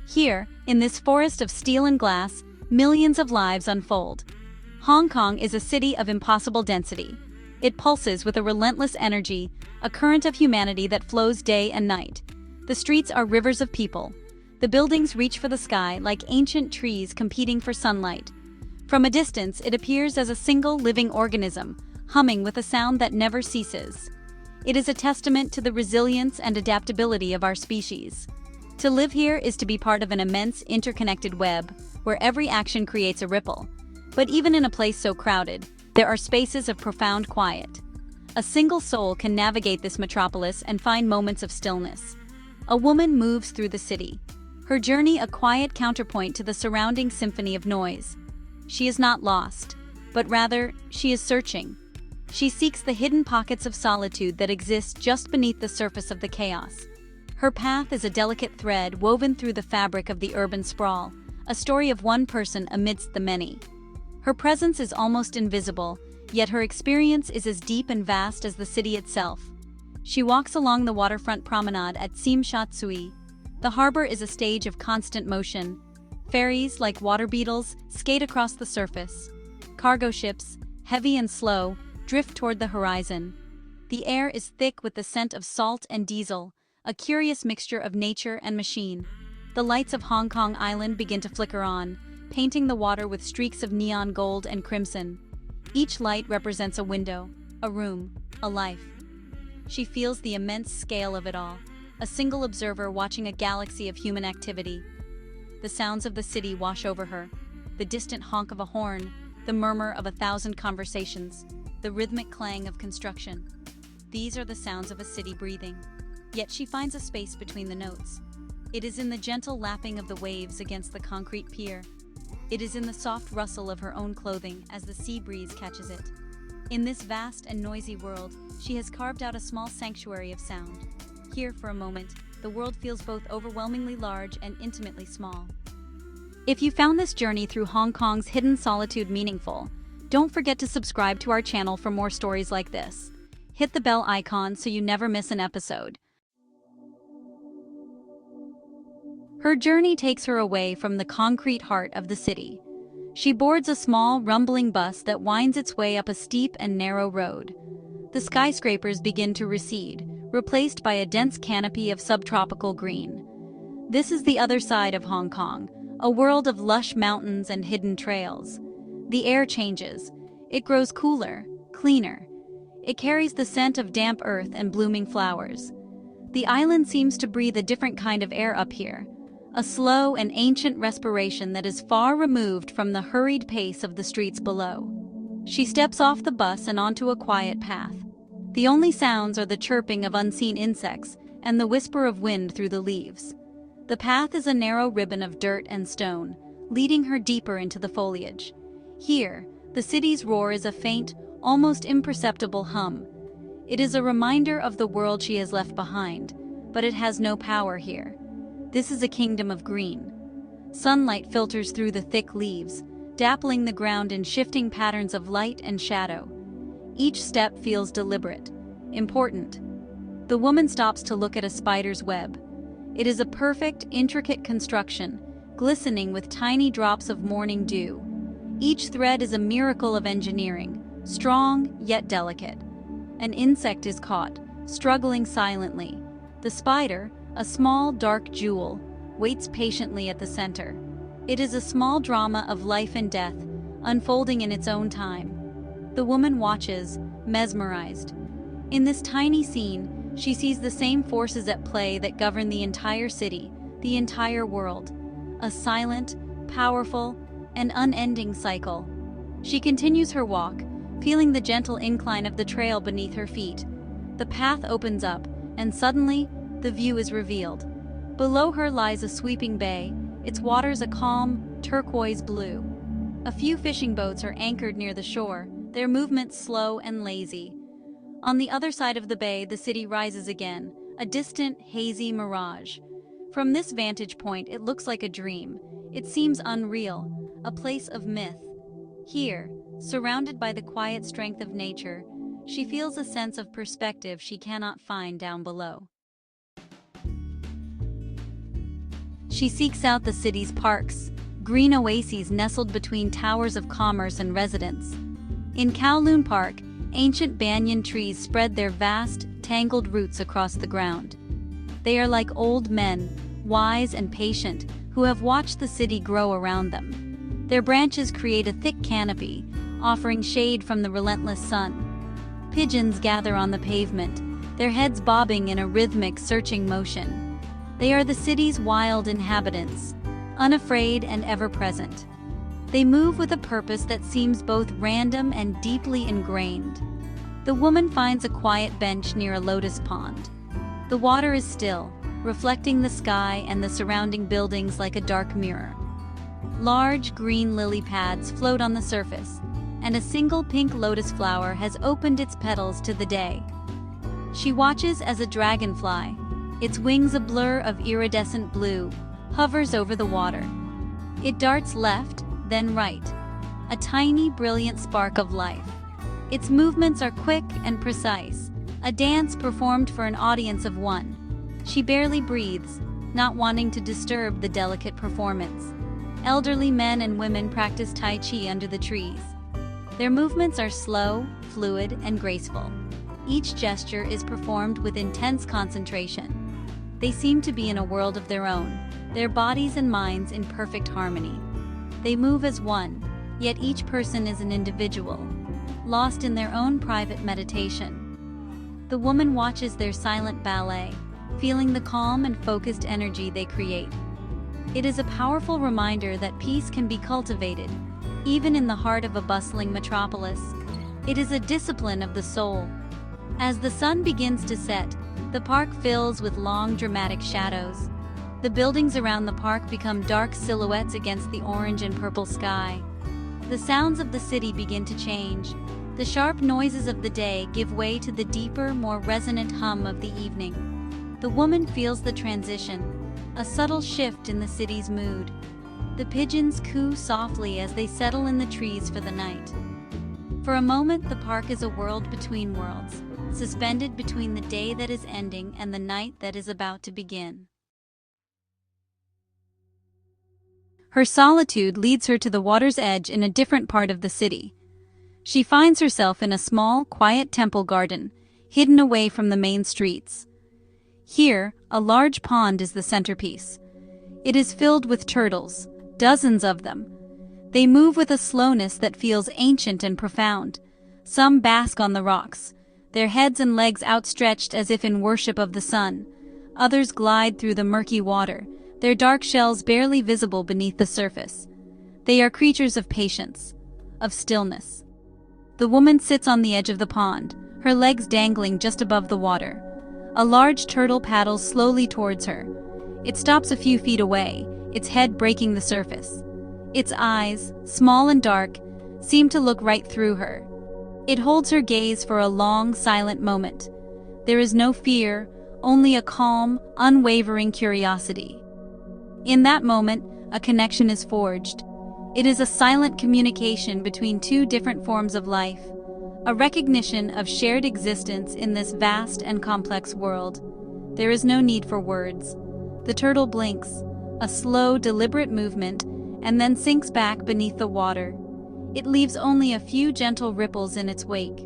Here, in this forest of steel and glass, millions of lives unfold. Hong Kong is a city of impossible density. It pulses with a relentless energy, a current of humanity that flows day and night. The streets are rivers of people. The buildings reach for the sky like ancient trees competing for sunlight. From a distance, it appears as a single living organism, humming with a sound that never ceases. It is a testament to the resilience and adaptability of our species. To live here is to be part of an immense interconnected web, where every action creates a ripple. But even in a place so crowded, there are spaces of profound quiet. A single soul can navigate this metropolis and find moments of stillness. A woman moves through the city, her journey a quiet counterpoint to the surrounding symphony of noise. She is not lost, but rather, she is searching. She seeks the hidden pockets of solitude that exist just beneath the surface of the chaos. Her path is a delicate thread woven through the fabric of the urban sprawl, a story of one person amidst the many. Her presence is almost invisible, yet her experience is as deep and vast as the city itself. She walks along the waterfront promenade at Tsim Sha Tsui. The harbor is a stage of constant motion. Ferries, like water beetles, skate across the surface. Cargo ships, heavy and slow, drift toward the horizon. The air is thick with the scent of salt and diesel, a curious mixture of nature and machine. The lights of Hong Kong Island begin to flicker on, painting the water with streaks of neon gold and crimson. Each light represents a window, a room, a life. She feels the immense scale of it all, a single observer watching a galaxy of human activity. The sounds of the city wash over her, the distant honk of a horn, the murmur of 1,000 conversations, the rhythmic clang of construction. These are the sounds of a city breathing. Yet she finds a space between the notes. It is in the gentle lapping of the waves against the concrete pier. It is in the soft rustle of her own clothing as the sea breeze catches it. In this vast and noisy world, she has carved out a small sanctuary of sound. Here, for a moment, the world feels both overwhelmingly large and intimately small. If you found this journey through Hong Kong's hidden solitude meaningful, don't forget to subscribe to our channel for more stories like this. Hit the bell icon so you never miss an episode. Her journey takes her away from the concrete heart of the city. She boards a small, rumbling bus that winds its way up a steep and narrow road. The skyscrapers begin to recede, replaced by a dense canopy of subtropical green. This is the other side of Hong Kong, a world of lush mountains and hidden trails. The air changes. It grows cooler, cleaner. It carries the scent of damp earth and blooming flowers. The island seems to breathe a different kind of air up here, a slow and ancient respiration that is far removed from the hurried pace of the streets below. She steps off the bus and onto a quiet path. The only sounds are the chirping of unseen insects and the whisper of wind through the leaves. The path is a narrow ribbon of dirt and stone, leading her deeper into the foliage. Here, the city's roar is a faint, almost imperceptible hum. It is a reminder of the world she has left behind, but it has no power here. This is a kingdom of green. Sunlight filters through the thick leaves, dappling the ground in shifting patterns of light and shadow. Each step feels deliberate, important. The woman stops to look at a spider's web. It is a perfect, intricate construction, glistening with tiny drops of morning dew. Each thread is a miracle of engineering, strong yet delicate. An insect is caught, struggling silently. The spider, a small, dark jewel, waits patiently at the center. It is a small drama of life and death, unfolding in its own time. The woman watches, mesmerized. In this tiny scene, she sees the same forces at play that govern the entire city, the entire world. A silent, powerful, and unending cycle. She continues her walk, feeling the gentle incline of the trail beneath her feet. The path opens up, and suddenly, the view is revealed. Below her lies a sweeping bay, its waters a calm, turquoise blue. A few fishing boats are anchored near the shore, their movements slow and lazy. On the other side of the bay, the city rises again, a distant, hazy mirage. From this vantage point, it looks like a dream. It seems unreal, a place of myth. Here, surrounded by the quiet strength of nature, she feels a sense of perspective she cannot find down below. She seeks out the city's parks, green oases nestled between towers of commerce and residence. In Kowloon Park, ancient banyan trees spread their vast, tangled roots across the ground. They are like old men, wise and patient, who have watched the city grow around them. Their branches create a thick canopy, offering shade from the relentless sun. Pigeons gather on the pavement, their heads bobbing in a rhythmic, searching motion. They are the city's wild inhabitants, unafraid and ever-present. They move with a purpose that seems both random and deeply ingrained. The woman finds a quiet bench near a lotus pond. The water is still, reflecting the sky and the surrounding buildings like a dark mirror. Large green lily pads float on the surface, and a single pink lotus flower has opened its petals to the day. She watches as a dragonfly, its wings a blur of iridescent blue, hovers over the water. It darts left, then right, a tiny, brilliant spark of life. Its movements are quick and precise, a dance performed for an audience of one. She barely breathes, not wanting to disturb the delicate performance. Elderly men and women practice Tai Chi under the trees. Their movements are slow, fluid, and graceful. Each gesture is performed with intense concentration. They seem to be in a world of their own, their bodies and minds in perfect harmony. They move as one, yet each person is an individual, lost in their own private meditation. The woman watches their silent ballet, feeling the calm and focused energy they create. It is a powerful reminder that peace can be cultivated, even in the heart of a bustling metropolis. It is a discipline of the soul. As the sun begins to set, the park fills with long, dramatic shadows. The buildings around the park become dark silhouettes against the orange and purple sky. The sounds of the city begin to change. The sharp noises of the day give way to the deeper, more resonant hum of the evening. The woman feels the transition, a subtle shift in the city's mood. The pigeons coo softly as they settle in the trees for the night. For a moment, the park is a world between worlds, suspended between the day that is ending and the night that is about to begin. Her solitude leads her to the water's edge in a different part of the city. She finds herself in a small, quiet temple garden, hidden away from the main streets. Here, a large pond is the centerpiece. It is filled with turtles, dozens of them. They move with a slowness that feels ancient and profound. Some bask on the rocks, their heads and legs outstretched as if in worship of the sun. Others glide through the murky water, their dark shells barely visible beneath the surface. They are creatures of patience, of stillness. The woman sits on the edge of the pond, her legs dangling just above the water. A large turtle paddles slowly towards her. It stops a few feet away, its head breaking the surface. Its eyes, small and dark, seem to look right through her. It holds her gaze for a long, silent moment. There is no fear, only a calm, unwavering curiosity. In that moment, a connection is forged. It is a silent communication between two different forms of life, a recognition of shared existence in this vast and complex world. There is no need for words. The turtle blinks, a slow, deliberate movement, and then sinks back beneath the water. It leaves only a few gentle ripples in its wake.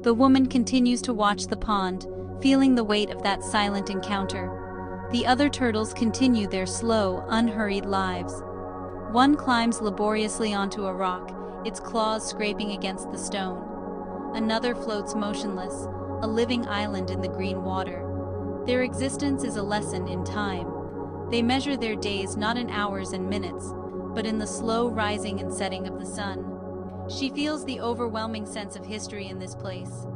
The woman continues to watch the pond, feeling the weight of that silent encounter. The other turtles continue their slow, unhurried lives. One climbs laboriously onto a rock, its claws scraping against the stone. Another floats motionless, a living island in the green water. Their existence is a lesson in time. They measure their days not in hours and minutes, but in the slow rising and setting of the sun. She feels the overwhelming sense of history in this place.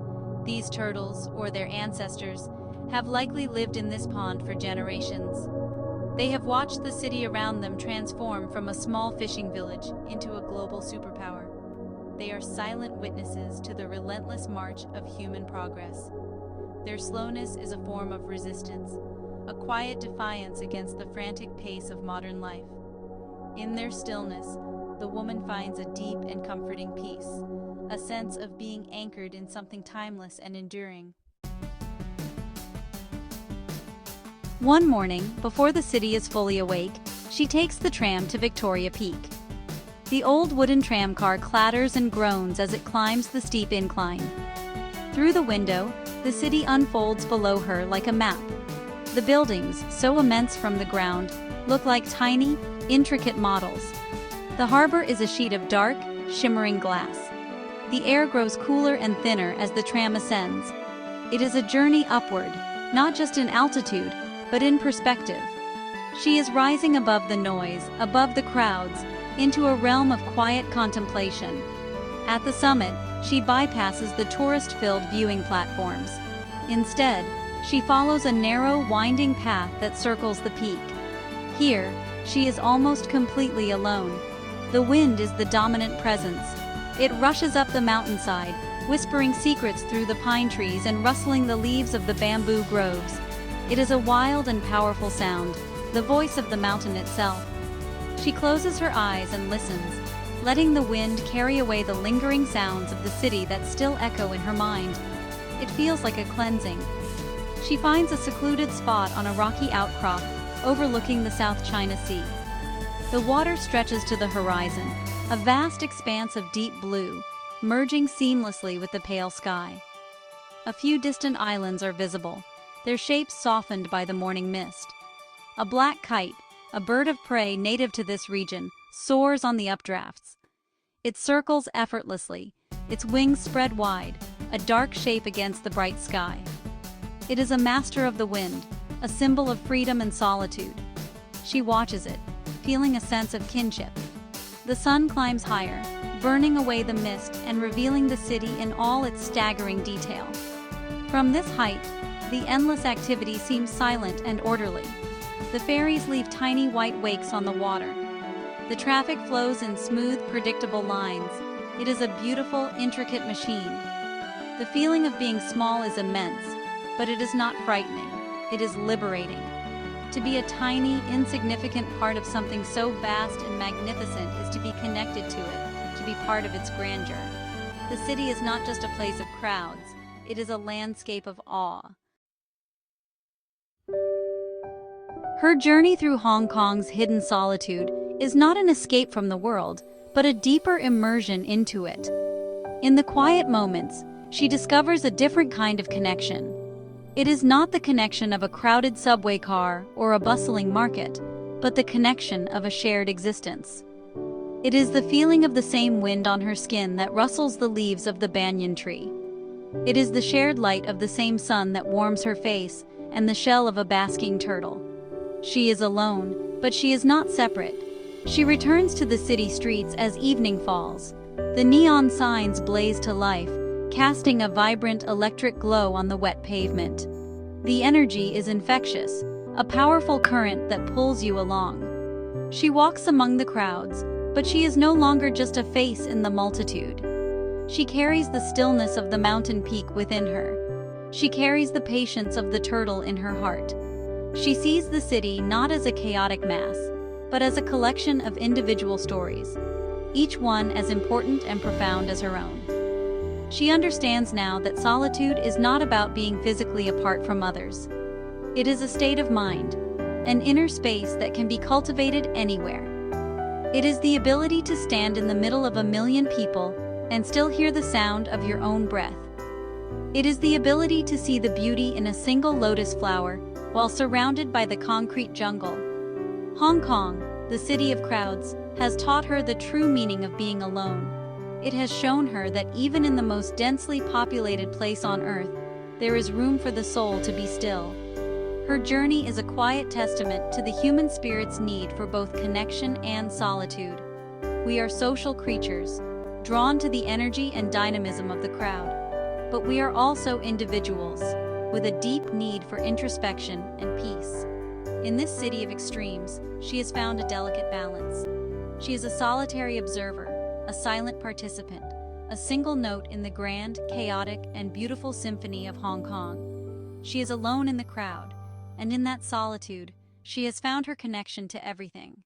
These turtles, or their ancestors, have likely lived in this pond for generations. They have watched the city around them transform from a small fishing village into a global superpower. They are silent witnesses to the relentless march of human progress. Their slowness is a form of resistance, a quiet defiance against the frantic pace of modern life. In their stillness, the woman finds a deep and comforting peace, a sense of being anchored in something timeless and enduring. One morning, before the city is fully awake, She takes the tram to Victoria Peak. The old wooden tram car clatters and groans as it climbs the steep incline. Through the window, the city unfolds below her like a map. The buildings, so immense from the ground, look like tiny, intricate models. The harbor is a sheet of dark, shimmering glass. The air grows cooler and thinner as the tram ascends. It is a journey upward, not just in altitude, but in perspective. She is rising above the noise, above the crowds, into a realm of quiet contemplation. At the summit, she bypasses the tourist-filled viewing platforms. Instead, she follows a narrow, winding path that circles the peak. Here, she is almost completely alone. The wind is the dominant presence. It rushes up the mountainside, whispering secrets through the pine trees and rustling the leaves of the bamboo groves. It is a wild and powerful sound, the voice of the mountain itself. She closes her eyes and listens, letting the wind carry away the lingering sounds of the city that still echo in her mind. It feels like a cleansing. She finds a secluded spot on a rocky outcrop overlooking the South China Sea. The water stretches to the horizon, a vast expanse of deep blue, merging seamlessly with the pale sky. A few distant islands are visible, their shapes softened by the morning mist. A black kite, a bird of prey native to this region, soars on the updrafts. It circles effortlessly, its wings spread wide, a dark shape against the bright sky. It is a master of the wind, a symbol of freedom and solitude. She watches it, feeling a sense of kinship. The sun climbs higher, burning away the mist and revealing the city in all its staggering detail. From this height, the endless activity seems silent and orderly. The ferries leave tiny white wakes on the water. The traffic flows in smooth, predictable lines. It is a beautiful, intricate machine. The feeling of being small is immense, but it is not frightening. It is liberating. To be a tiny, insignificant part of something so vast and magnificent is to be connected to it, to be part of its grandeur. The city is not just a place of crowds, it is a landscape of awe. Her journey through Hong Kong's hidden solitude is not an escape from the world, but a deeper immersion into it. In the quiet moments, she discovers a different kind of connection. It is not the connection of a crowded subway car or a bustling market, but the connection of a shared existence. It is the feeling of the same wind on her skin that rustles the leaves of the banyan tree. It is the shared light of the same sun that warms her face and the shell of a basking turtle. She is alone, but she is not separate. She returns to the city streets as evening falls. The neon signs blaze to life, casting a vibrant electric glow on the wet pavement. The energy is infectious, a powerful current that pulls you along. She walks among the crowds, but she is no longer just a face in the multitude. She carries the stillness of the mountain peak within her. She carries the patience of the turtle in her heart. She sees the city not as a chaotic mass, but as a collection of individual stories, each one as important and profound as her own. She understands now that solitude is not about being physically apart from others. It is a state of mind, an inner space that can be cultivated anywhere. It is the ability to stand in the middle of a million people and still hear the sound of your own breath. It is the ability to see the beauty in a single lotus flower while surrounded by the concrete jungle. Hong Kong, the city of crowds, has taught her the true meaning of being alone. It has shown her that even in the most densely populated place on earth, there is room for the soul to be still. Her journey is a quiet testament to the human spirit's need for both connection and solitude. We are social creatures, drawn to the energy and dynamism of the crowd. But we are also individuals, with a deep need for introspection and peace. In this city of extremes, she has found a delicate balance. She is a solitary observer, a silent participant, a single note in the grand, chaotic, and beautiful symphony of Hong Kong. She is alone in the crowd, and in that solitude, she has found her connection to everything.